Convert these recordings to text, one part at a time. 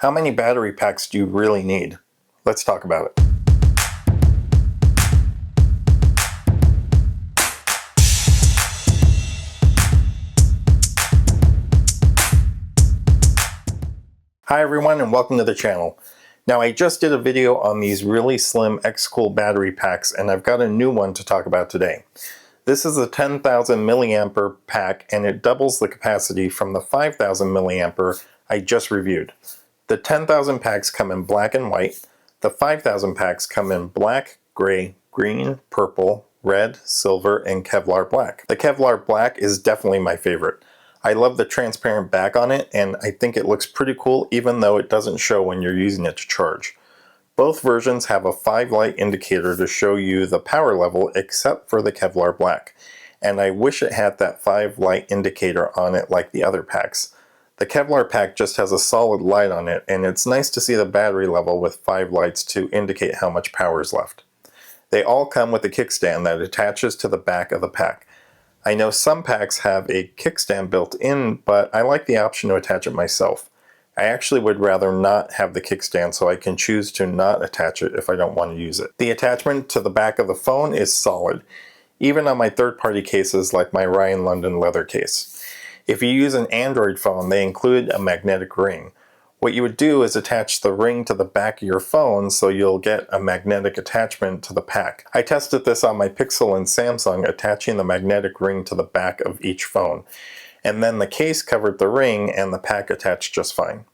How many battery packs do you really need? Let's talk about it. Hi everyone and welcome to the channel. Now I just did a video on these really slim xCool battery packs and I've got a new one to talk about today. This is a 10,000 milliampere pack and it doubles the capacity from the 5,000 milliampere I just reviewed. The 10,000 packs come in black and white. The 5,000 packs come in black, gray, green, purple, red, silver, and Kevlar black. The Kevlar black is definitely my favorite. I love the transparent back on it and I think it looks pretty cool even though it doesn't show when you're using it to charge. Both versions have a 5-light indicator to show you the power level except for the Kevlar black. And I wish it had that 5-light indicator on it like the other packs. The Kevlar pack just has a solid light on it and it's nice to see the battery level with 5 lights to indicate how much power is left. They all come with a kickstand that attaches to the back of the pack. I know some packs have a kickstand built in, but I like the option to attach it myself. I actually would rather not have the kickstand so I can choose to not attach it if I don't want to use it. The attachment to the back of the phone is solid, even on my third-party cases like my Ryan London leather case. If you use an Android phone, they include a magnetic ring. What you would do is attach the ring to the back of your phone so you'll get a magnetic attachment to the pack. I tested this on my Pixel and Samsung, attaching the magnetic ring to the back of each phone. And then the case covered the ring and the pack attached just fine.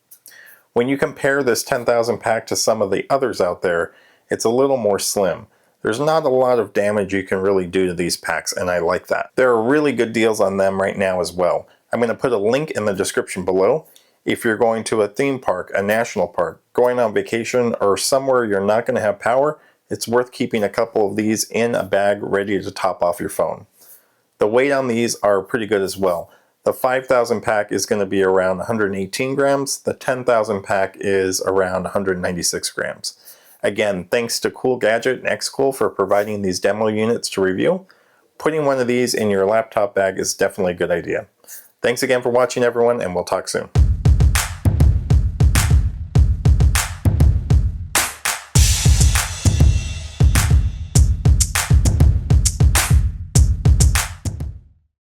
When you compare this 10,000 pack to some of the others out there, it's a little more slim. There's not a lot of damage you can really do to these packs and I like that. There are really good deals on them right now as well. I'm going to put a link in the description below. If you're going to a theme park, a national park, going on vacation, or somewhere you're not going to have power, it's worth keeping a couple of these in a bag ready to top off your phone. The weight on these are pretty good as well. The 5,000 pack is going to be around 118 grams. The 10,000 pack is around 196 grams. Again, thanks to Cool Gadget and xCool for providing these demo units to review. Putting one of these in your laptop bag is definitely a good idea. Thanks again for watching everyone, and we'll talk soon.